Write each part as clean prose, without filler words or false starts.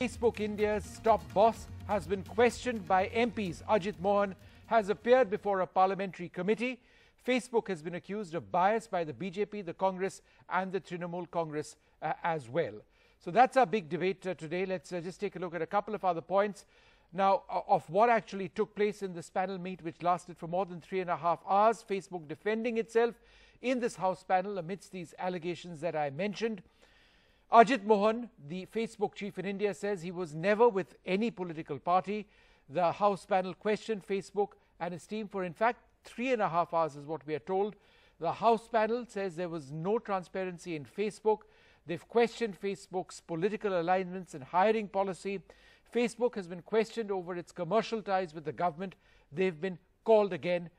Facebook India's top boss has been questioned by MPs. Ajit Mohan has appeared before a parliamentary committee. Facebook has been accused of bias by the BJP, the Congress and the Trinamool Congress as well. So that's our big debate today. Let's just take a look at a couple of other points. Now, of what actually took place in this panel meet, which lasted for more than 3.5 hours, Facebook defending itself in this House panel amidst these allegations that I mentioned. Ajit Mohan, the Facebook chief in India, says he was never with any political party. The House panel questioned Facebook and his team for, in fact, 3.5 hours is what we are told. The House panel says there was no transparency in Facebook. They've questioned Facebook's political alignments and hiring policy. Facebook has been questioned over its commercial ties with the government. They've been called again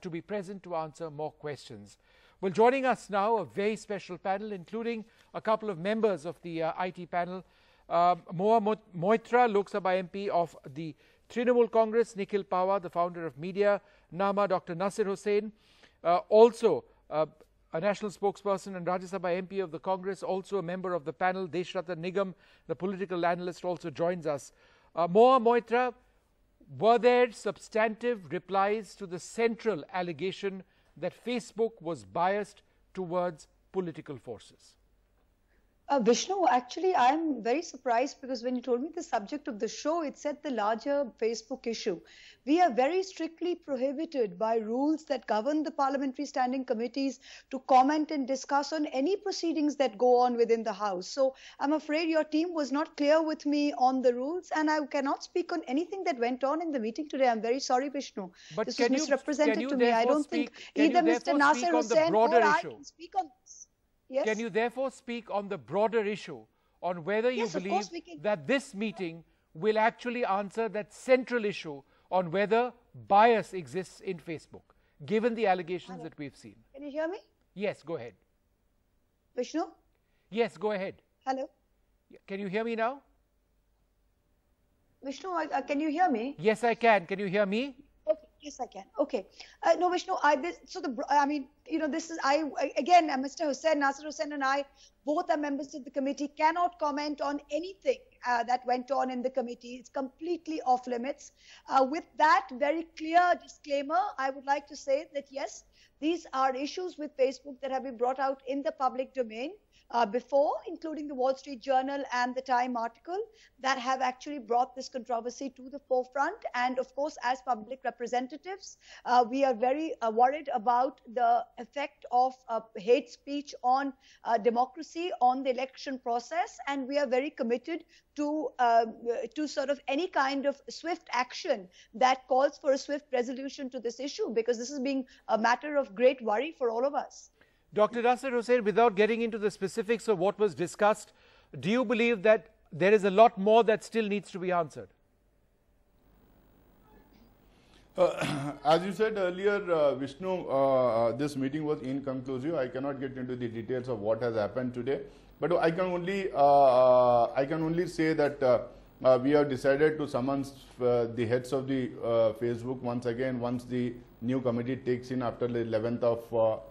to be present to answer more questions. Well, joining us now, a very special panel, including a couple of members of the IT panel. Moa Moitra, Lok Sabha MP of the Trinamool Congress, Nikhil Pahwa, the founder of Media Nama, Dr. Nasir Hussain, also a national spokesperson and Rajya Sabha MP of the Congress, also a member of the panel, Deshratan Nigam, the political analyst, also joins us. Moa Moitra, were there substantive replies to the central allegation that Facebook was biased towards political forces? Vishnu, actually, I'm very surprised because when you told me the subject of the show, it said the larger Facebook issue. We are very strictly prohibited by rules that govern the parliamentary standing committees to comment and discuss on any proceedings that go on within the House. So I'm afraid your team was not clear with me on the rules, and I cannot speak on anything that went on in the meeting today. I'm very sorry, Vishnu. But this was misrepresented to me. I don't think either Mr. Nasir Hussain or I can speak on this. Yes. Can you therefore speak on the broader issue, on whether you believe that this meeting will actually answer that central issue on whether bias exists in Facebook, given the allegations that we've seen? Can you hear me? Yes, go ahead. Vishnu? Yes, go ahead. Hello? Can you hear me now? Vishnu, can you hear me? Yes, I can. Can you hear me? Okay. Yes, I can. Okay. No, Vishnu, again, Mr. Hussain, Nasir Hussain and I, both are members of the committee, cannot comment on anything that went on in the committee. It's completely off limits. With that very clear disclaimer, I would like to say that, yes, these are issues with Facebook that have been brought out in the public domain before, including the Wall Street Journal and the Time article, that have actually brought this controversy to the forefront. And of course, as public representatives, we are very worried about the effect of hate speech on democracy, on the election process. And we are very committed to sort of any kind of swift action that calls for a swift resolution to this issue, because this is being a matter of great worry for all of us. Dr. Nasir Hussain, without getting into the specifics of what was discussed, do you believe that there is a lot more that still needs to be answered? As you said earlier, Vishnu, this meeting was inconclusive. I cannot get into the details of what has happened today, but I can only say that we have decided to summon the heads of the Facebook once again once the new committee takes in after the 11th of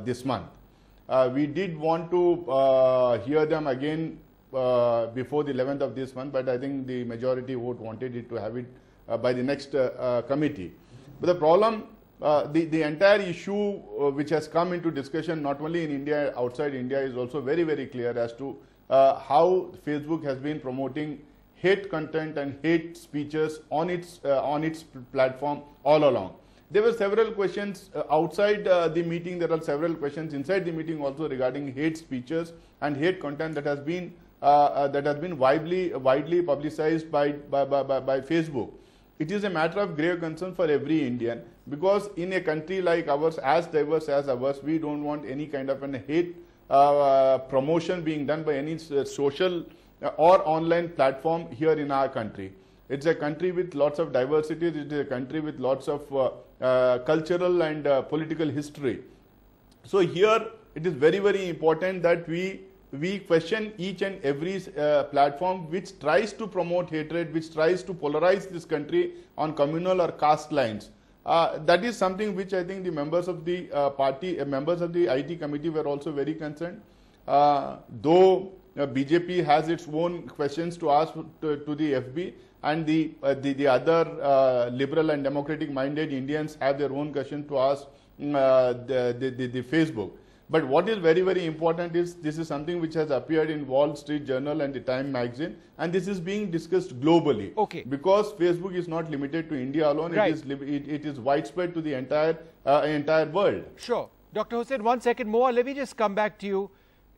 this month. We did want to hear them again before the 11th of this month, but I think the majority vote wanted it to have it by the next committee. But the problem, the entire issue which has come into discussion not only in India, outside India, is also very, very clear as to how Facebook has been promoting hate content and hate speeches on its platform all along. There were several questions outside the meeting. There are several questions inside the meeting also regarding hate speeches and hate content that has been widely publicized by Facebook. It is a matter of grave concern for every Indian, because in a country like ours, as diverse as ours, we don't want any kind of an hate promotion being done by any social or online platform here in our country. It's a country with lots of diversity. It is a country with lots of cultural and political history. So here it is very, very important that we question each and every platform which tries to promote hatred, which tries to polarize this country on communal or caste lines. That is something which I think the members of the members of the IT committee were also very concerned. Though BJP has its own questions to ask to the FB, and the other liberal and democratic minded Indians have their own questions to ask the Facebook. But what is very, very important is this is something which has appeared in Wall Street Journal and the Time magazine, and this is being discussed globally. Okay. Because Facebook is not limited to India alone, Right. it is widespread to the entire world. Sure. Dr. Hussain, 1 second more. Let me just come back to you.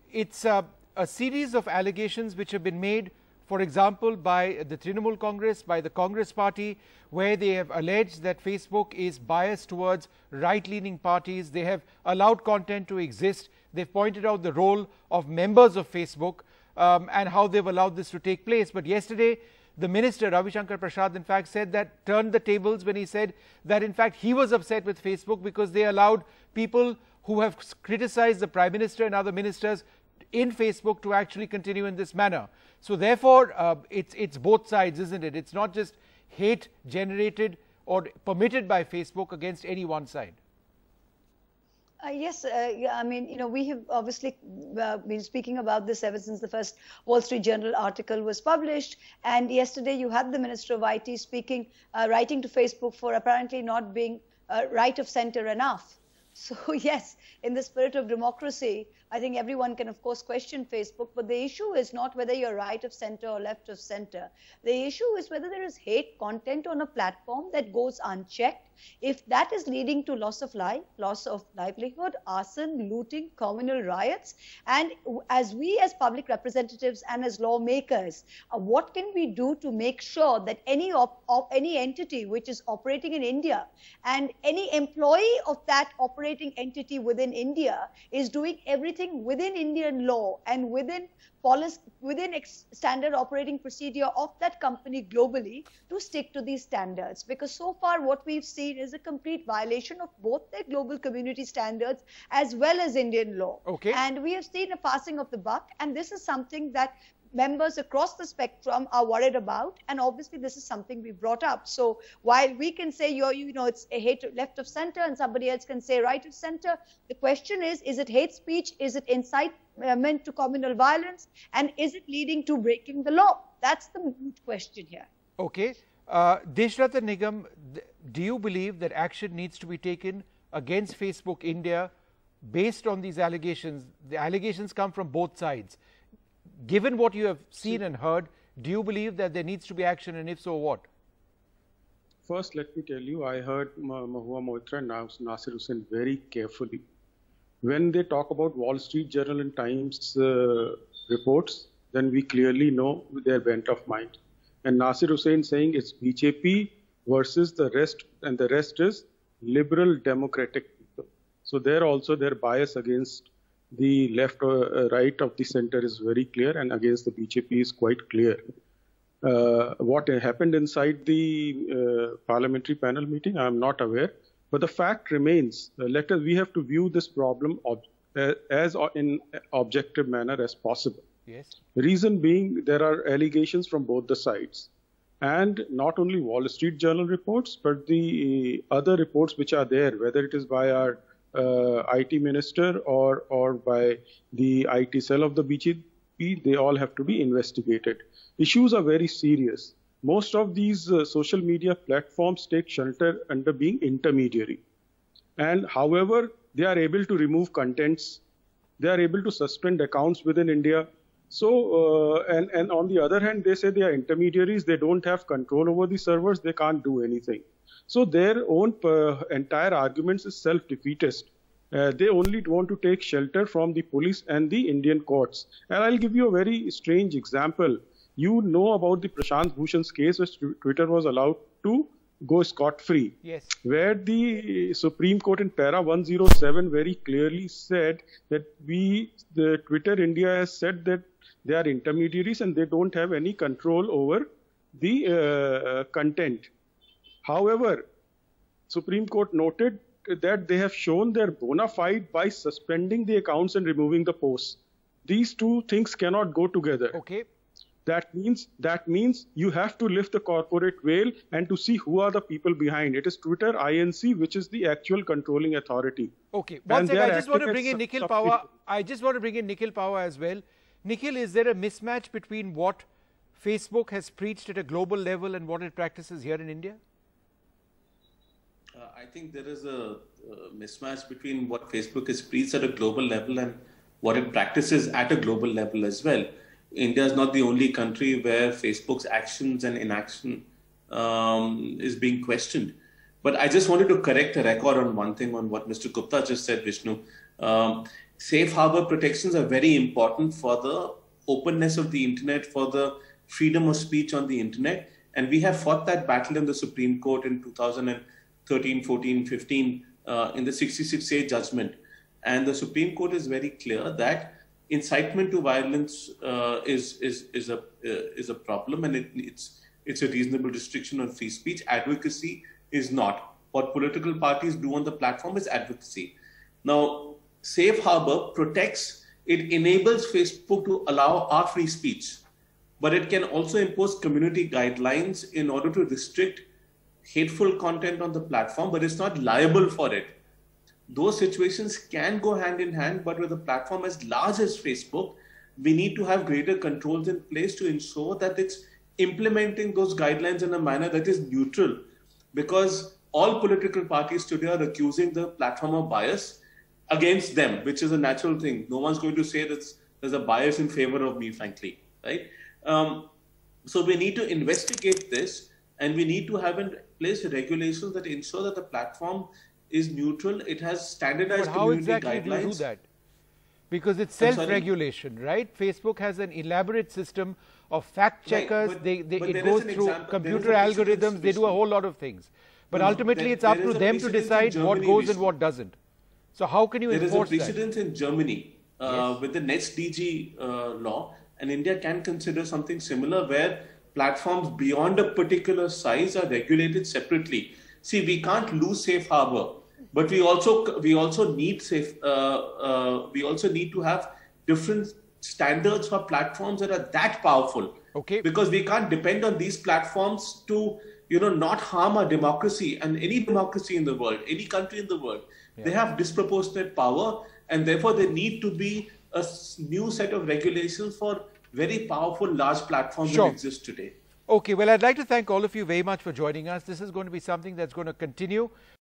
It's a series of allegations which have been made, for example, by the Trinamool Congress, by the Congress party, where they have alleged that Facebook is biased towards right-leaning parties. They have allowed content to exist. They've pointed out the role of members of Facebook and how they've allowed this to take place. But yesterday, the minister, Ravi Shankar Prasad, in fact, said that, turned the tables when he said that, in fact, he was upset with Facebook because they allowed people who have criticized the Prime Minister and other ministers in Facebook to actually continue in this manner. So therefore, it's both sides, isn't it? It's not just hate generated or permitted by Facebook against any one side. Yes, I mean, we have obviously been speaking about this ever since the first Wall Street Journal article was published. And yesterday you had the Minister of IT speaking, writing to Facebook for apparently not being right of center enough. So yes, in the spirit of democracy, I think everyone can, of course, question Facebook, but the issue is not whether you're right of center or left of center. The issue is whether there is hate content on a platform that goes unchecked. If that is leading to loss of life, loss of livelihood, arson, looting, communal riots, and as we as public representatives and as lawmakers, what can we do to make sure that any entity which is operating in India and any employee of that operating entity within India is doing everything within Indian law and within policy, within standard operating procedure of that company globally to stick to these standards? Because so far what we've seen is a complete violation of both their global community standards as well as Indian law. Okay. And we have seen a passing of the buck, and this is something that members across the spectrum are worried about, and obviously this is something we brought up. So while we can say it's a hate left of center and somebody else can say right of center, the question is it hate speech? Is it incitement to communal violence? And is it leading to breaking the law? That's the moot question here. Okay. Deshratan Nigam, do you believe that action needs to be taken against Facebook India based on these allegations? The allegations come from both sides. Given what you have seen and heard, do you believe that there needs to be action, and if so, what? First, let me tell you, I heard Mahua Moitra and Nasir Hussain very carefully. When they talk about Wall Street Journal and Times reports, then we clearly know their bent of mind. And Nasir Hussain saying it's BJP versus the rest, and the rest is liberal democratic people. So there also their bias against the left or right of the center is very clear, and against the BJP is quite clear. What happened inside the parliamentary panel meeting, I am not aware. But the fact remains, we have to view this problem as in objective manner as possible. Yes. Reason being, there are allegations from both the sides. And not only Wall Street Journal reports, but the other reports which are there, whether it is by our IT minister or by the IT cell of the BJP, they all have to be investigated. Issues are very serious. Most of these social media platforms take shelter under being intermediary. And however, they are able to remove contents. They are able to suspend accounts within India. So, and on the other hand, they say they are intermediaries. They don't have control over the servers. They can't do anything. So their own entire arguments is self-defeatist. They only want to take shelter from the police and the Indian courts. And I'll give you a very strange example. You know about the Prashant Bhushan's case, which Twitter was allowed to go scot-free. Yes. Where the Supreme Court in Para 107 very clearly said that the Twitter India has said that they are intermediaries and they don't have any control over the content. However, Supreme Court noted that they have shown their bona fide by suspending the accounts and removing the posts. These two things cannot go together. Okay. That means you have to lift the corporate veil and to see who are the people behind. It is Twitter INC, which is the actual controlling authority. Okay. One second, I just want to bring in Nikhil Pawar. I just want to bring in Nikhil Pawar as well. Nikhil, is there a mismatch between what Facebook has preached at a global level and what it practices here in India? I think there is a mismatch between what Facebook has preached at a global level and what it practices at a global level as well. India is not the only country where Facebook's actions and inaction is being questioned. But I just wanted to correct the record on one thing on what Mr. Gupta just said, Vishnu. Safe harbor protections are very important for the openness of the internet, for the freedom of speech on the internet. And we have fought that battle in the Supreme Court in 2013, 14, 15 in the 66A judgment. And the Supreme Court is very clear that incitement to violence is a problem, and it's a reasonable restriction on free speech. Advocacy is not. What political parties do on the platform is advocacy. Now, Safe Harbor protects, it enables Facebook to allow our free speech, but it can also impose community guidelines in order to restrict hateful content on the platform, but it's not liable for it. Those situations can go hand in hand, but with a platform as large as Facebook, we need to have greater controls in place to ensure that it's implementing those guidelines in a manner that is neutral, because all political parties today are accusing the platform of bias against them, which is a natural thing. No one's going to say that there's a bias in favor of me, frankly, right? So we need to investigate this, and we need to have in place regulations that ensure that the platform is neutral. It has standardized community guidelines. But how exactly do you do that? Because it's self-regulation, right? Facebook has an elaborate system of fact checkers. Right, it goes through computer algorithms. They do a whole lot of things. But ultimately, it's up to them to decide what goes and what doesn't. So how can you enforce that? There is a precedent in Germany with the NetzDG law, and India can consider something similar where platforms beyond a particular size are regulated separately. See, we can't lose safe harbor, but we also need to have different standards for platforms that are that powerful. Okay. Because we can't depend on these platforms to not harm our democracy, and any democracy in the world, any country in the world. Yeah. They have disproportionate power, and therefore there need to be a new set of regulations for very powerful large platforms that exist today. Okay, well, I'd like to thank all of you very much for joining us. This is going to be something that's going to continue.